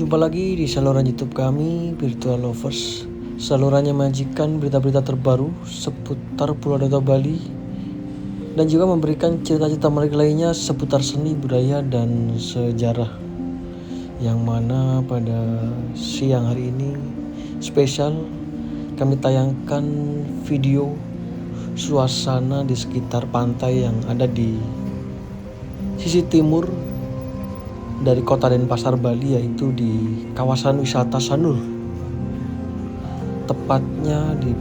Jumpa lagi di saluran YouTube kami, Virtual Lovers. Salurannya menyajikan berita-berita terbaru seputar Pulau Dewata Bali dan juga memberikan cerita-cerita menarik lainnya seputar seni, budaya, dan sejarah. Yang mana pada siang hari ini spesial kami tayangkan video suasana di sekitar pantai yang ada di sisi timur dari kota Denpasar, Bali, yaitu di kawasan wisata Sanur, tepatnya di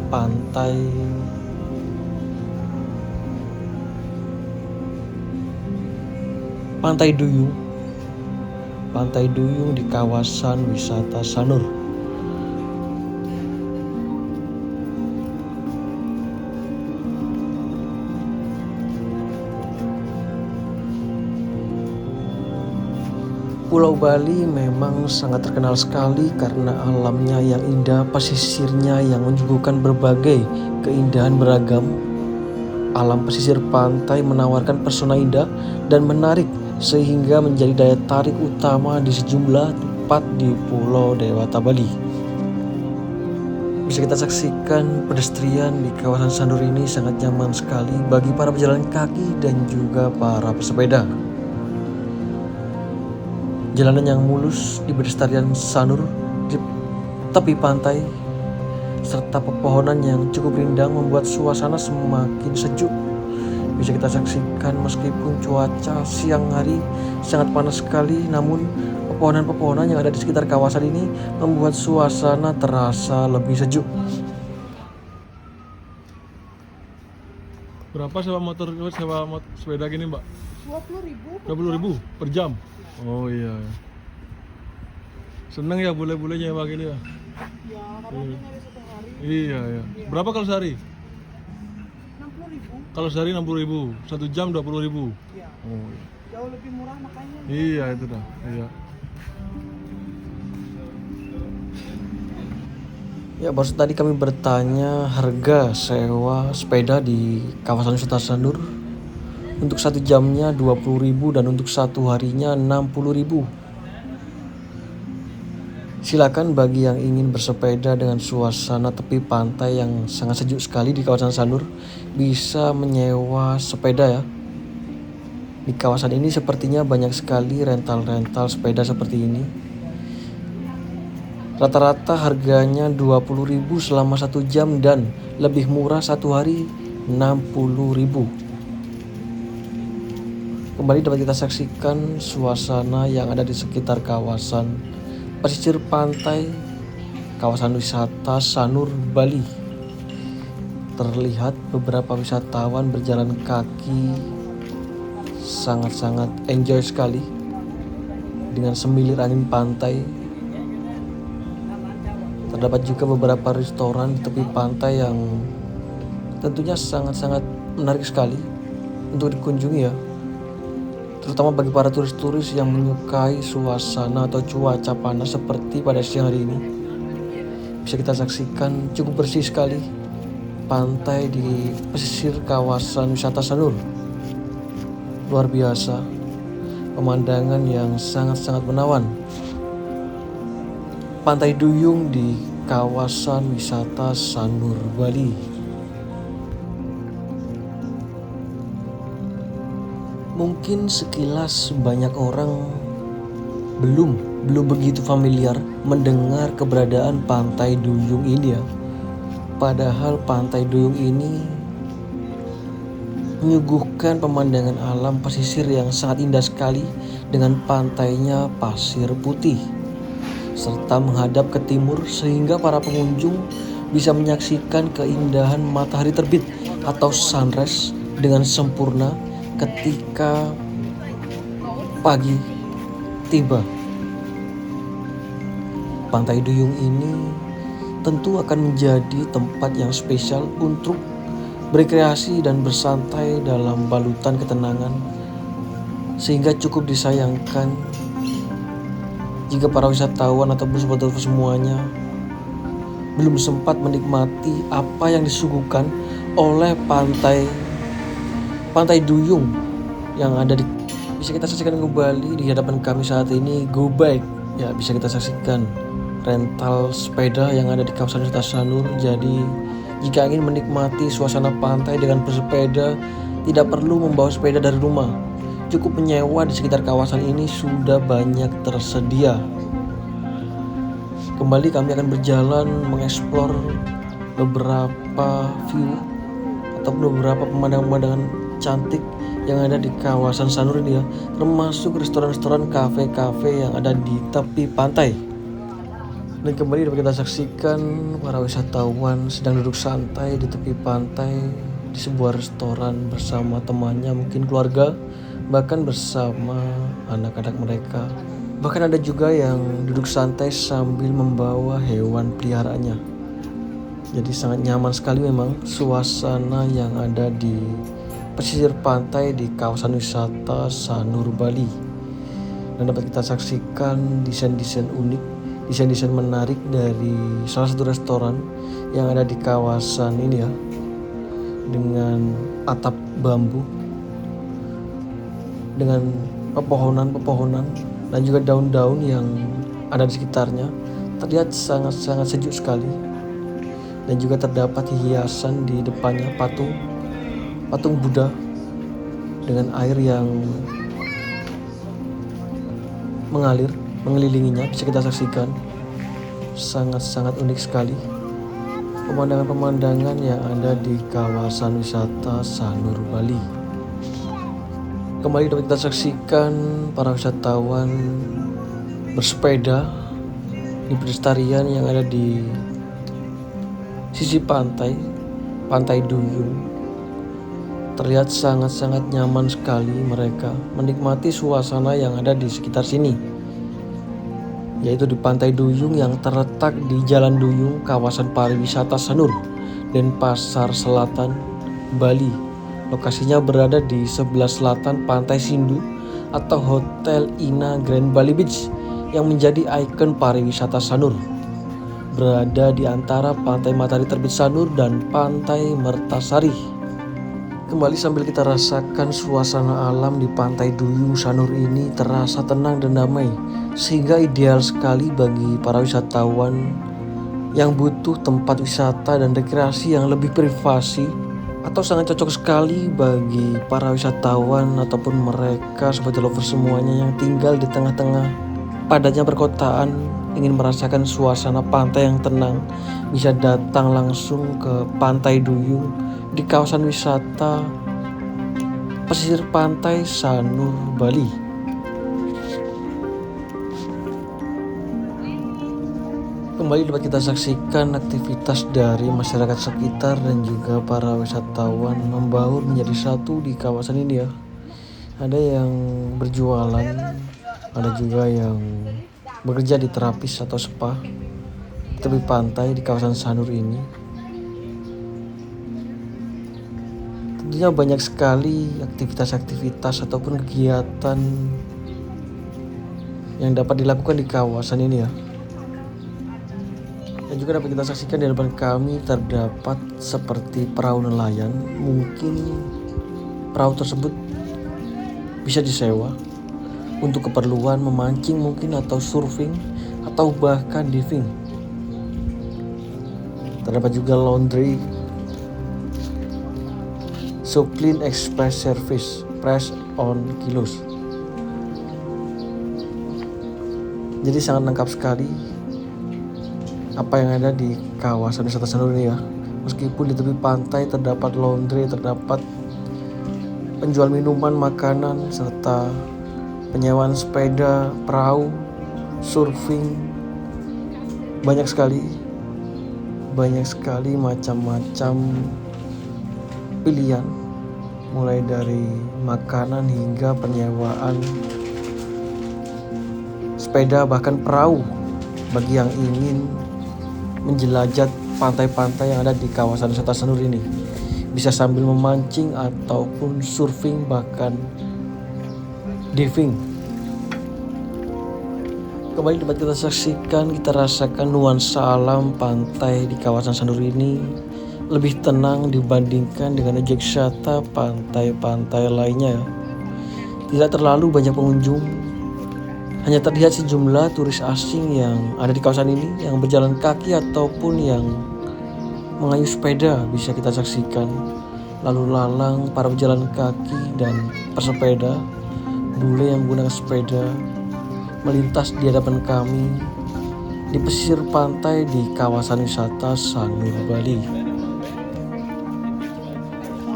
Pantai Duyung di kawasan wisata Sanur. Pulau Bali memang sangat terkenal sekali karena alamnya yang indah, pesisirnya yang menyuguhkan berbagai keindahan beragam. Alam pesisir pantai menawarkan pesona indah dan menarik sehingga menjadi daya tarik utama di sejumlah tempat di Pulau Dewata Bali. Bisa kita saksikan pedestrian di kawasan Sanur ini sangat nyaman sekali bagi para pejalan kaki dan juga para pesepeda. Jalanan yang mulus di pedestrian Sanur di tepi pantai serta pepohonan yang cukup rindang membuat suasana semakin sejuk. Bisa kita saksikan meskipun cuaca siang hari sangat panas sekali, namun pepohonan-pepohonan yang ada di sekitar kawasan ini membuat suasana terasa lebih sejuk. Berapa sewa sepeda gini, Mbak? 20.000. 20.000 per jam. Oh iya. Seneng ya bule-bulenya Mbak gini ya? Ya, karena dia nyari satu hari Iya ya. Berapa kalau sehari? 60.000. Kalau sehari 60.000, 1 jam 20.000. Ya, Oh iya. jauh lebih murah makanya. Iya itu dah. Iya. Ya, baru tadi kami bertanya harga sewa sepeda di kawasan wisata Sanur. Untuk 1 jamnya 20.000 dan untuk 1 harinya 60.000. Silakan bagi yang ingin bersepeda dengan suasana tepi pantai yang sangat sejuk sekali di kawasan Sanur, bisa menyewa sepeda ya. Di kawasan ini sepertinya banyak sekali rental-rental sepeda seperti ini. Rata-rata harganya 20.000 selama 1 jam dan lebih murah 1 hari 60.000. Kembali dapat kita saksikan suasana yang ada di sekitar kawasan pesisir pantai kawasan wisata Sanur, Bali. Terlihat beberapa wisatawan berjalan kaki sangat-sangat enjoy sekali dengan semilir angin pantai. Terdapat juga beberapa restoran di tepi pantai yang tentunya sangat-sangat menarik sekali untuk dikunjungi ya. Terutama bagi para turis-turis yang menyukai suasana atau cuaca panas seperti pada siang hari ini. Bisa kita saksikan cukup bersih sekali pantai di pesisir kawasan wisata Sanur. Luar biasa, pemandangan yang sangat-sangat menawan. Pantai Duyung di kawasan wisata Sanur, Bali. Mungkin sekilas banyak orang belum begitu familiar mendengar keberadaan Pantai Duyung ini ya. Padahal Pantai Duyung ini menyuguhkan pemandangan alam pesisir yang sangat indah sekali dengan pantainya pasir putih serta menghadap ke timur sehingga para pengunjung bisa menyaksikan keindahan matahari terbit atau sunrise dengan sempurna ketika pagi tiba. Pantai Duyung ini tentu akan menjadi tempat yang spesial untuk berrekreasi dan bersantai dalam balutan ketenangan, sehingga cukup disayangkan jika para wisatawan atau sobat semuanya belum sempat menikmati apa yang disuguhkan oleh Pantai Duyung yang ada di bisa kita saksikan kembali di hadapan kami saat ini. Go back Ya, bisa kita saksikan rental sepeda yang ada di kawasan wisata Sanur. Jadi jika ingin menikmati suasana pantai dengan bersepeda, tidak perlu membawa sepeda dari rumah. Cukup menyewa di sekitar kawasan ini sudah banyak tersedia. Kembali kami akan berjalan mengeksplor beberapa view atau beberapa pemandangan-pemandangan cantik yang ada di kawasan Sanur ini ya, termasuk restoran-restoran, kafe-kafe yang ada di tepi pantai. Dan kembali dapat kita saksikan para wisatawan sedang duduk santai di tepi pantai di sebuah restoran bersama temannya, mungkin keluarga, bahkan bersama anak-anak mereka. Bahkan ada juga yang duduk santai sambil membawa hewan peliharaannya. Jadi sangat nyaman sekali memang suasana yang ada di pesisir pantai di kawasan wisata Sanur, Bali. Dan dapat kita saksikan desain-desain unik, desain-desain menarik dari salah satu restoran yang ada di kawasan ini ya, dengan atap bambu, dengan pepohonan-pepohonan dan juga daun-daun yang ada di sekitarnya. Terlihat sangat-sangat sejuk sekali. Dan juga terdapat hiasan di depannya, patung Buddha dengan air yang mengalir mengelilinginya. Bisa kita saksikan sangat-sangat unik sekali pemandangan-pemandangan yang ada di kawasan wisata Sanur, Bali. Kembali dapat kita saksikan para wisatawan bersepeda di pelestarian yang ada di sisi pantai Duyung. Terlihat sangat-sangat nyaman sekali mereka menikmati suasana yang ada di sekitar sini, yaitu di Pantai Duyung yang terletak di Jalan Duyung, kawasan pariwisata Sanur, Denpasar Selatan, Bali. Lokasinya berada di sebelah selatan Pantai Sindu atau Hotel Ina Grand Bali Beach yang menjadi ikon pariwisata Sanur. Berada di antara Pantai Matahari Terbit Sanur dan Pantai Mertasari. Kembali sambil kita rasakan suasana alam di Pantai Duyung Sanur ini terasa tenang dan damai, sehingga ideal sekali bagi para wisatawan yang butuh tempat wisata dan rekreasi yang lebih privasi, atau sangat cocok sekali bagi para wisatawan ataupun mereka sebagai lover semuanya yang tinggal di tengah-tengah padatnya perkotaan, ingin merasakan suasana pantai yang tenang, bisa datang langsung ke Pantai Duyung di kawasan wisata pesisir pantai Sanur, Bali. Kembali dapat kita saksikan aktivitas dari masyarakat sekitar dan juga para wisatawan membaur menjadi satu di kawasan ini ya. Ada yang berjualan, ada juga yang bekerja di terapis atau spa tepi pantai di kawasan Sanur ini. Tentunya banyak sekali aktivitas-aktivitas ataupun kegiatan yang dapat dilakukan di kawasan ini ya. Dan juga dapat kita saksikan di depan kami terdapat seperti perahu nelayan. Mungkin perahu tersebut bisa disewa untuk keperluan memancing mungkin, atau surfing, atau bahkan diving. Terdapat juga laundry, so clean express service, press on kilos. Jadi sangat lengkap sekali apa yang ada di kawasan wisata Sanur ini ya. Meskipun di tepi pantai terdapat laundry, terdapat penjual minuman, makanan, serta penyewaan sepeda, perahu, surfing, banyak sekali macam-macam pilihan, mulai dari makanan hingga penyewaan sepeda, bahkan perahu bagi yang ingin menjelajah pantai-pantai yang ada di kawasan wisata Sanur ini. Bisa sambil memancing ataupun surfing, bahkan diving. Kembali dapat kita saksikan, kita rasakan nuansa alam pantai di kawasan Sanur ini lebih tenang dibandingkan dengan objek wisata pantai-pantai lainnya. Tidak terlalu banyak pengunjung, Hanya terlihat sejumlah turis asing yang ada di kawasan ini yang berjalan kaki ataupun yang mengayuh sepeda bisa kita saksikan. Lalu lalang para pejalan kaki dan pesepeda, bule yang menggunakan sepeda melintas di hadapan kami di pesisir pantai di kawasan wisata Sanur, Bali.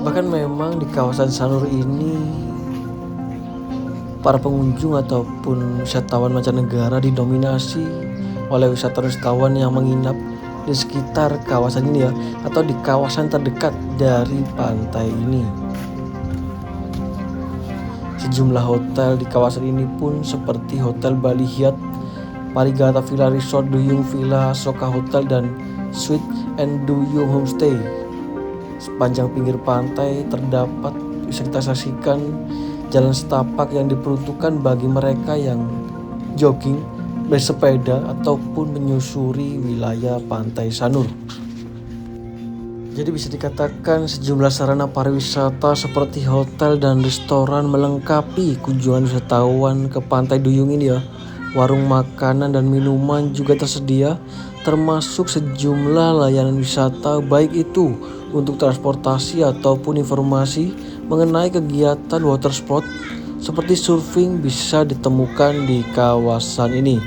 Bahkan memang di kawasan Sanur ini para pengunjung ataupun wisatawan mancanegara didominasi oleh wisatawan yang menginap di sekitar kawasan ini ya, atau di kawasan terdekat dari pantai ini. Sejumlah hotel di kawasan ini pun seperti Hotel Bali Hyatt, Parigata Villa Resort, Duyung Villa, Soka Hotel, dan Suite and Duyung Homestay. Sepanjang pinggir pantai terdapat bisa kita saksikan jalan setapak yang diperuntukkan bagi mereka yang jogging, bersepeda, ataupun menyusuri wilayah pantai Sanur. Jadi bisa dikatakan sejumlah sarana pariwisata seperti hotel dan restoran melengkapi kunjungan wisatawan ke pantai Duyung ini ya. Warung makanan dan minuman juga tersedia, termasuk sejumlah layanan wisata baik itu untuk transportasi ataupun informasi mengenai kegiatan water sport seperti surfing bisa ditemukan di kawasan ini.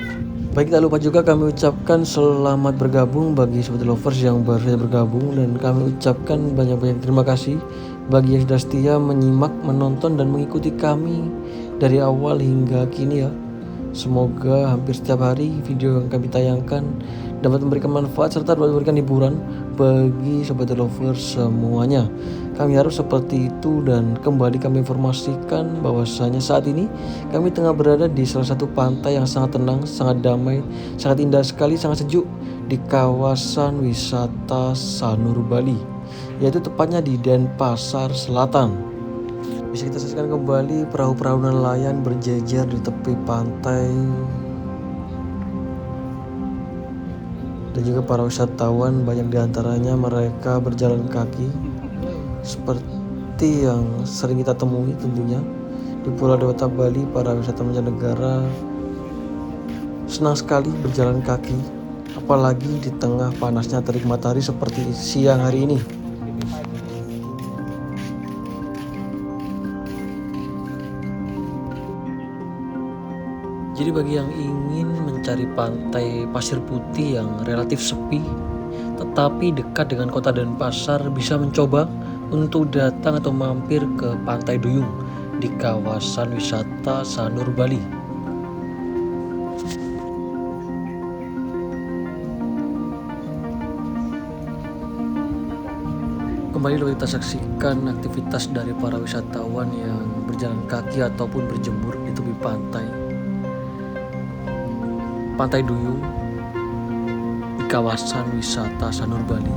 Baik, tak lupa juga kami ucapkan selamat bergabung bagi sobat lovers yang baru saja bergabung, dan kami ucapkan banyak-banyak terima kasih bagi yang sudah setia menyimak, menonton, dan mengikuti kami dari awal hingga kini ya. Semoga hampir setiap hari video yang kami tayangkan dapat memberikan manfaat serta dapat memberikan hiburan bagi sobat lovers semuanya. Kami harap seperti itu, dan kembali kami informasikan bahwasanya saat ini kami tengah berada di salah satu pantai yang sangat tenang, sangat damai, sangat indah sekali, sangat sejuk di kawasan wisata Sanur, Bali, yaitu tepatnya di Denpasar Selatan. Bisa kita saksikan kembali perahu-perahu nelayan berjejer di tepi pantai, dan juga para wisatawan banyak diantaranya mereka berjalan kaki seperti yang sering kita temui tentunya di Pulau Dewata, Bali. Para wisatawan mancanegara senang sekali berjalan kaki, apalagi di tengah panasnya terik matahari seperti siang hari ini. Jadi bagi yang ingin mencari pantai pasir putih yang relatif sepi tetapi dekat dengan kota Denpasar, bisa mencoba untuk datang atau mampir ke pantai Duyung di kawasan wisata Sanur, Bali. Kembali dapat kita saksikan aktivitas dari para wisatawan yang berjalan kaki ataupun berjemur di tepi pantai Duyung di kawasan wisata Sanur, Bali.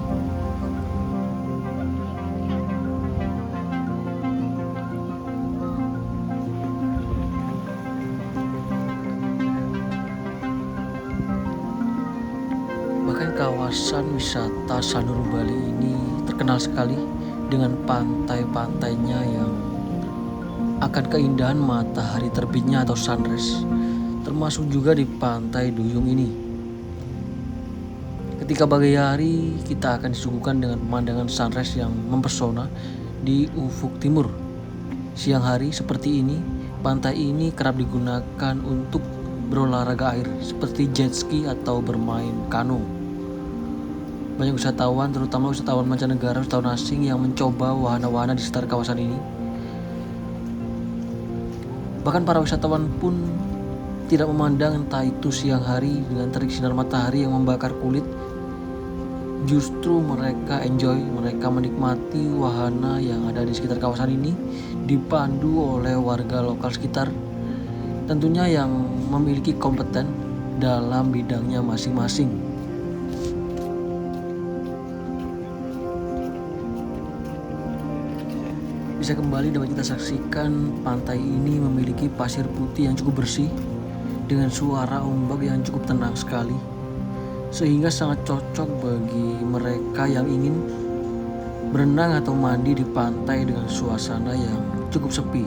Bahkan kawasan wisata Sanur, Bali ini terkenal sekali dengan pantai-pantainya yang akan keindahan matahari terbitnya atau sunrise, termasuk juga di pantai Duyung ini. Ketika pagi hari kita akan disuguhkan dengan pemandangan sunrise yang mempesona di ufuk timur. Siang hari seperti ini, pantai ini kerap digunakan untuk berolahraga air seperti jet ski atau bermain kano. Banyak wisatawan, terutama wisatawan mancanegara, wisatawan asing yang mencoba wahana-wahana di sekitar kawasan ini. Bahkan para wisatawan pun tidak memandang entah itu siang hari dengan terik sinar matahari yang membakar kulit. Justru mereka enjoy, mereka menikmati wahana yang ada di sekitar kawasan ini, dipandu oleh warga lokal sekitar, tentunya yang memiliki kompeten dalam bidangnya masing-masing. Bisa kembali dapat kita saksikan pantai ini memiliki pasir putih yang cukup bersih dengan suara ombak yang cukup tenang sekali, sehingga sangat cocok bagi mereka yang ingin berenang atau mandi di pantai dengan suasana yang cukup sepi,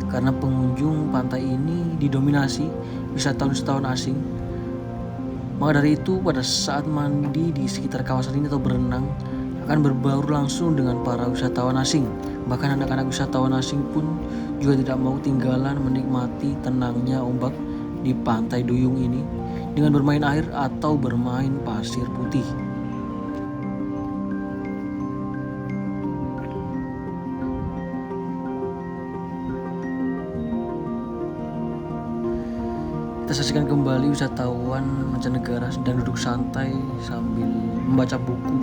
karena pengunjung pantai ini didominasi wisatawan-wisatawan asing. Maka dari itu pada saat mandi di sekitar kawasan ini atau berenang akan berbaur langsung dengan para wisatawan asing. Bahkan anak-anak wisatawan asing pun juga tidak mau tinggalan menikmati tenangnya ombak di pantai Duyung ini dengan bermain air atau bermain pasir putih. Kita saksikan kembali wisatawan mancanegara sedang duduk santai sambil membaca buku.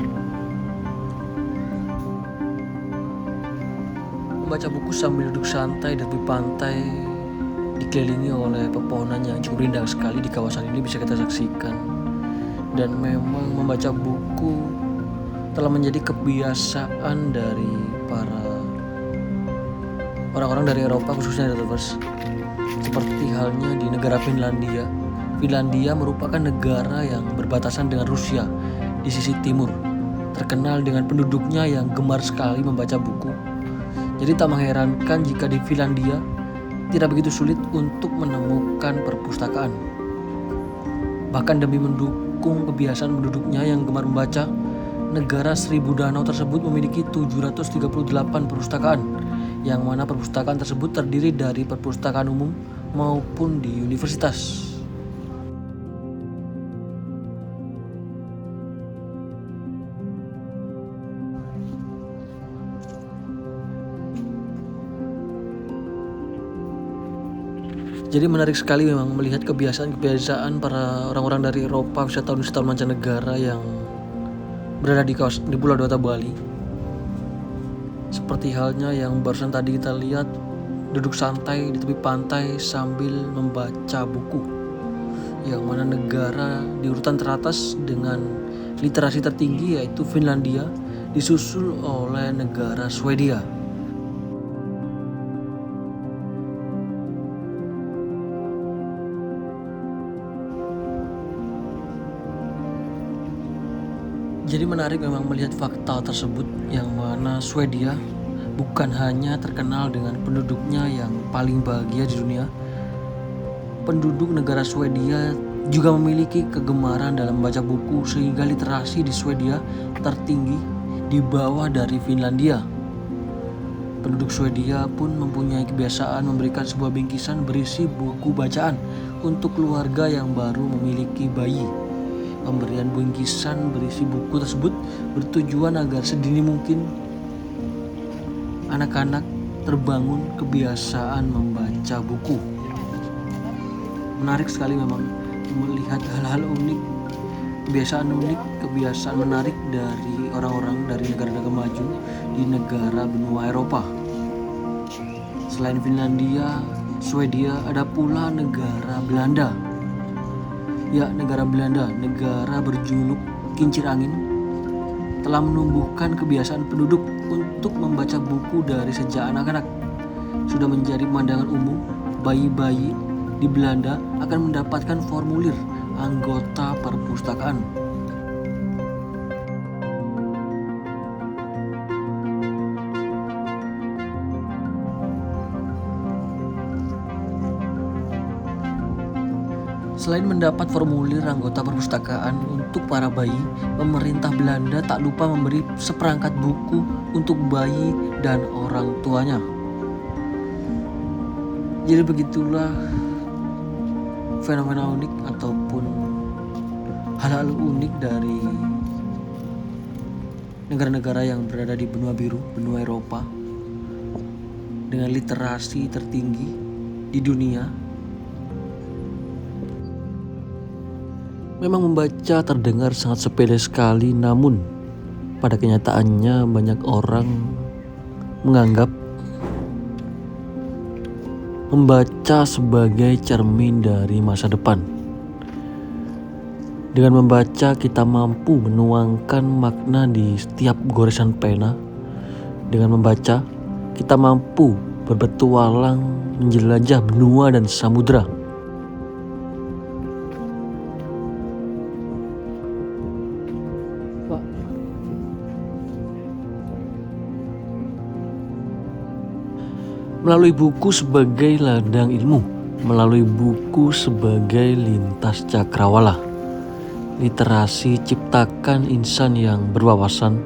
Membaca buku sambil duduk santai di tepi pantai dikelilingi oleh pepohonan yang cukup rindang sekali di kawasan ini bisa kita saksikan. Dan memang membaca buku telah menjadi kebiasaan dari para orang-orang dari Eropa, khususnya dari lovers. Seperti halnya di negara Finlandia. Finlandia merupakan negara yang berbatasan dengan Rusia di sisi timur, terkenal dengan penduduknya yang gemar sekali membaca buku. Jadi tak mengherankan jika di Finlandia tidak begitu sulit untuk menemukan perpustakaan. Bahkan demi mendukung kebiasaan penduduknya yang gemar membaca, negara Seribu Danau tersebut memiliki 738 perpustakaan, yang mana perpustakaan tersebut terdiri dari perpustakaan umum maupun di universitas. Jadi menarik sekali memang melihat kebiasaan-kebiasaan para orang-orang dari Eropa, wisatawan-wisatawan mancanegara yang berada di Pulau Dewata Bali. Seperti halnya yang barusan tadi kita lihat, duduk santai di tepi pantai sambil membaca buku. Yang mana negara di urutan teratas dengan literasi tertinggi yaitu Finlandia, disusul oleh negara Swedia. Jadi menarik memang melihat fakta tersebut, yang mana Swedia bukan hanya terkenal dengan penduduknya yang paling bahagia di dunia. Penduduk negara Swedia juga memiliki kegemaran dalam membaca buku sehingga literasi di Swedia tertinggi di bawah dari Finlandia. Penduduk Swedia pun mempunyai kebiasaan memberikan sebuah bingkisan berisi buku bacaan untuk keluarga yang baru memiliki bayi. Pemberian bingkisan berisi buku tersebut bertujuan agar sedini mungkin anak-anak terbangun kebiasaan membaca buku. Menarik sekali memang melihat hal-hal unik, kebiasaan menarik dari orang-orang dari negara-negara maju di negara benua Eropa. Selain Finlandia, Swedia, ada pula negara Belanda. Ya, negara Belanda, negara berjuluk kincir angin, telah menumbuhkan kebiasaan penduduk untuk membaca buku dari sejak anak-anak. Sudah menjadi pemandangan umum, bayi-bayi di Belanda akan mendapatkan formulir anggota perpustakaan. Selain mendapat formulir anggota perpustakaan untuk para bayi, pemerintah Belanda tak lupa memberi seperangkat buku untuk bayi dan orang tuanya. Jadi begitulah fenomena unik ataupun hal-hal unik dari negara-negara yang berada di benua biru, benua Eropa, dengan literasi tertinggi di dunia. Memang membaca terdengar sangat sepele sekali, namun pada kenyataannya banyak orang menganggap membaca sebagai cermin dari masa depan. Dengan membaca kita mampu menuangkan makna di setiap goresan pena. Dengan membaca kita mampu berpetualang menjelajah benua dan samudra. Melalui buku sebagai ladang ilmu, melalui buku sebagai lintas cakrawala. Literasi ciptakan insan yang berwawasan,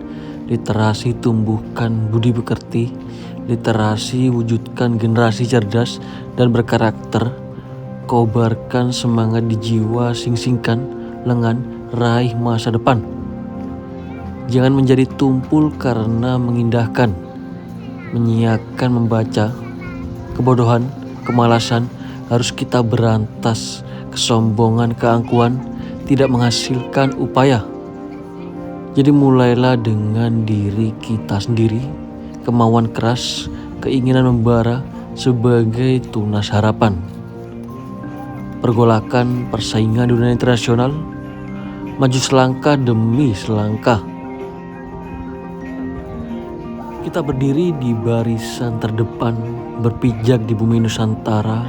literasi tumbuhkan budi pekerti, literasi wujudkan generasi cerdas dan berkarakter, kobarkan semangat di jiwa, sing-singkan lengan, raih masa depan. Jangan menjadi tumpul karena mengindahkan, menyiakan membaca, kebodohan, kemalasan harus kita berantas, kesombongan, keangkuhan tidak menghasilkan upaya. Jadi mulailah dengan diri kita sendiri, kemauan keras, keinginan membara sebagai tunas harapan. Pergolakan persaingan di dunia internasional, maju selangkah demi selangkah. Kita berdiri di barisan terdepan, berpijak di bumi Nusantara,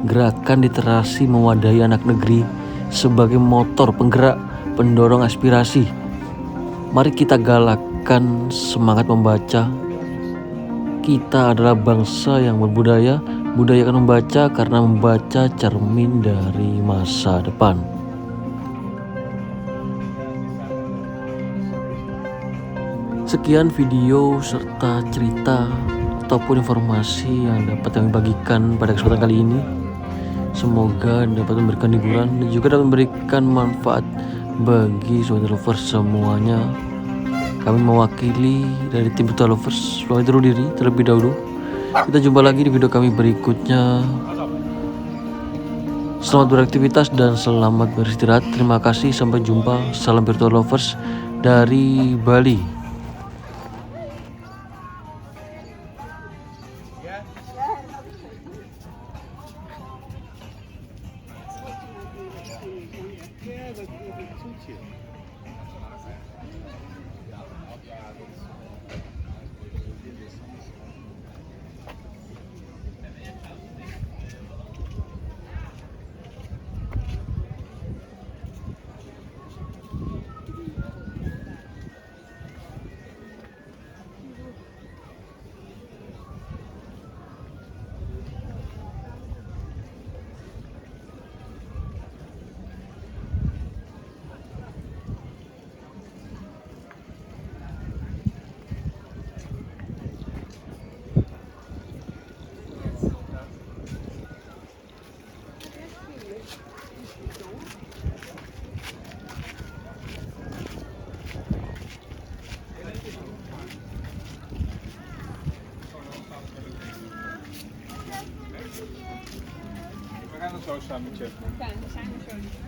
gerakan literasi mewadahi anak negeri sebagai motor penggerak, pendorong aspirasi. Mari kita galakkan semangat membaca. Kita adalah bangsa yang berbudaya, budayakan membaca karena membaca cermin dari masa depan. Sekian video serta cerita ataupun informasi yang dapat kami bagikan pada kesempatan kali ini. Semoga dapat memberikan hiburan dan juga dapat memberikan manfaat bagi Sobat Lovers semuanya. Kami mewakili dari tim Virtual Lovers, pamit undur diri terlebih dahulu. Kita jumpa lagi di video kami berikutnya. Selamat beraktivitas dan selamat beristirahat. Terima kasih, sampai jumpa. Salam Virtual Lovers dari Bali. We gaan het zo samen checken. Ja, dan zijn we zo.